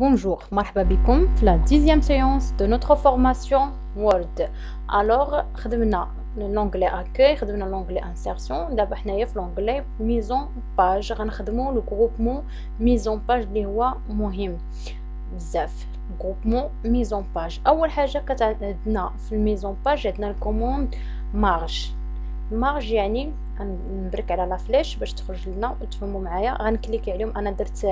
Bonjour, مرحبا بكم في la 10e séance de notre formation Word. Alors, خدمنا l'onglet accueil, خدمنا l'onglet insertion. دابا حنايا في l'onglet mise en page غنخدمو le groupement mise en page اللي هو مهم بزاف. groupement mise en page. اول حاجه كتعندنا في mise en page عندنا الكوموند marge. marge يعني نبرك على لا فليش باش تخرج لنا وتفهموا معايا. غنكليكي عليهم. انا درت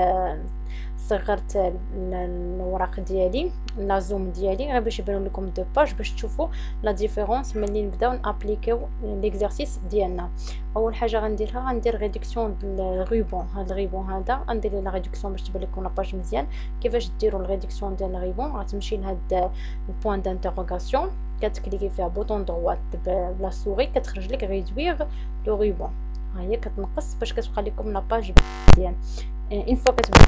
صغرت الوراق ديالي لا زوم ديالي غير باش يبانوا لكم دو باج باش تشوفوا لا ديفيرونس ملي نبداو نابليكيو ليكزارسيس ديالنا. اول حاجه غنديرها غندير ريدكسيون الغيبون. هذا الغيبون هذا غندير لا ريدكسيون باش تبان لكم لاباج مزيان. كيفاش ديروا الريدكسيون ديال الغيبون؟ غتمشي لهاد البوين دانتيغوغاسيون كتكليكي فيها بوطون دروات بلا سوري كتخرج لك ريدوير لو غيبون. ها هي كتنقص باش كتبقى لكم لاباج مزيان. اون فوا كتبدا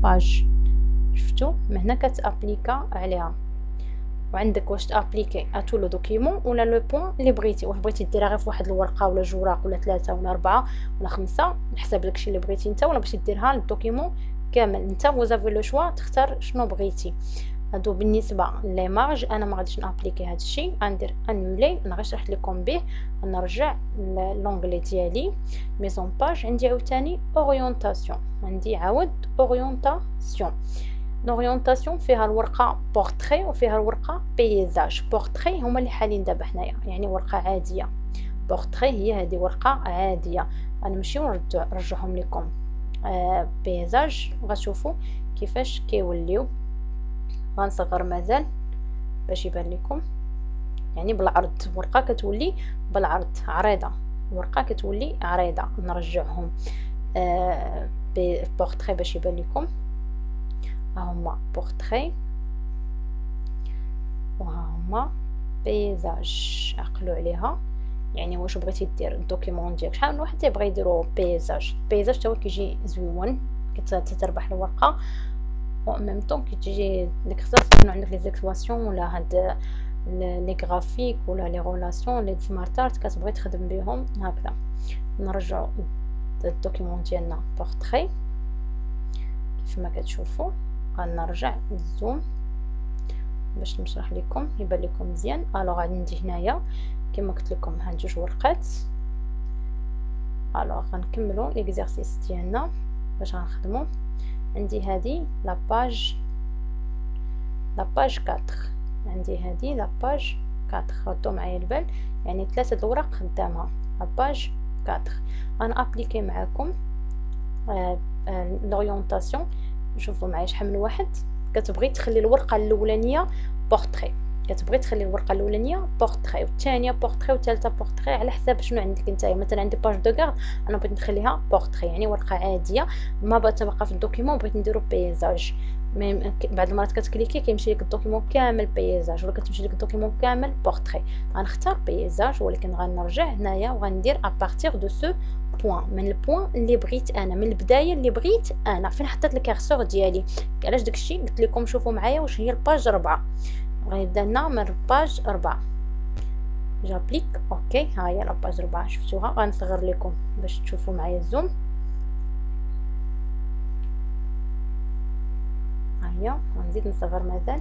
باج. شفتوا من هنا كتابليكا عليها، وعندك واش تابليكي اتو لو دوكيمون ولا لو بوين اللي بغيتي. واش بغيتي ديرها غير في واحد الورقه ولا جوج وراق ولا 3 ولا 4 ولا 5 على حسب داكشي اللي بغيتي انت، ولا بغيتي ديرها للدوكيمون كامل انت. وزافي لو شوا تختار شنو بغيتي. هادو بالنسبه لي مارج انا ما غاديش نابليكي هذا الشيء، غندير انولي. انا غير شرحت لكم به. نرجع لونغلي ديالي ميزون باج. عندي عاوتاني اورينتاسيون، عندي عاود اورينتاسيون. لورينتاسيون فيها الورقه بورتري وفيها الورقه بيزاج. بورتري هما اللي حالين دابا حنايا، يعني ورقه عاديه. بورتري هي هذه ورقه عاديه، غنمشيو نرجعهم لكم. بيزاج غتشوفوا كيفاش كيوليو. غنصغر مازال باش يبان لكم، يعني بالعرض. ورقه كتولي بالعرض عريضه، ورقه كتولي عريضه. نرجعهم بورتري باش يبان لكم. هما بورتري وهما بيزاج. عقلوا عليها، يعني واش بغيتي دير الدوكيمون ديالك. شحال من واحد تيبغي يديرو بيزاج. البيزاج تا هو كيجي زويون، كتربح الورقه و ميم طون كتجي ديك خصها تكون عندك لي زيكواسيون ولا هاد لي غرافيك ولا لي ريلاسيون لي سمارت ارت كتبغي تخدم بهم هكذا. نرجعوا الدوكيمون ديالنا بورتري كيف ما كتشوفوا. غنرجع للزوم باش نشرح لكم يبان لكم مزيان. الوغ عندي هنايا كما قلت لكم هاد جوج ورقات. الوغ غنكملوا ليكزارسيس ديالنا باش غنخدموا. عندي هذه لاباج 4. عندي هذه لاباج 4. ردوا معايا البال، يعني 3 الوراق قدامها. لاباج 4 انا ابليكي معكم لورينتاسيون. شوفوا معايا شحال من واحد كتبغي تخلي الورقه الاولانيه بورتري، كتبغي تخلي الورقه الاولانيه بورتري والثانيه بورتري والثالثه بورتري على حساب شنو عندك انت. مثلا عندي باج دو كارد انا بغيت نخليها بورتري، يعني ورقه عاديه ما بغيت تبقى في الدوكيمون، بغيت نديرو بيزاج. بعض المرات كتكليكي كيمشي لك الدوكيمون كامل بيزاج، ولا كتمشي لك الدوكيمون كامل بورتري. غنختار بيزاج، ولكن غنرجع هنايا وغندير ابارتير دو سو بوين، من البوين اللي بغيت انا، من البدايه اللي بغيت انا. فين حطيت الكارسور ديالي. علاش داكشي قلت لكم شوفوا معايا واش هي الباج 4. غيبدا لنا من الباج 4. جابليك اوكي. ها هي لاباج 4 شفتوها. غنصغر لكم باش تشوفوا معايا الزوم. ها هي غنزيد نصغر مازال.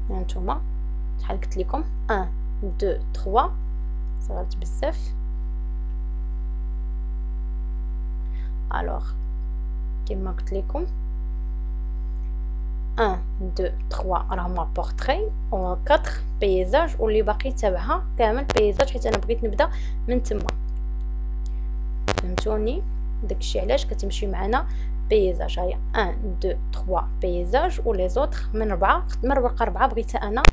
هانتوما شحال قلت لكم 1 2 3. صغرت بزاف. الوغ كما قلت لكم 1 2 3 راهما بورتري و 4 بيزاج، واللي باقي تابعها كامل بيزاج حيت انا بغيت نبدا من تما. فهمتوني داكشي علاش كتمشي معنا بيزاج. هيا 1 2 3 بيزاج، ولي زوطخ من 4 من ورقه 4 بغيتها انا.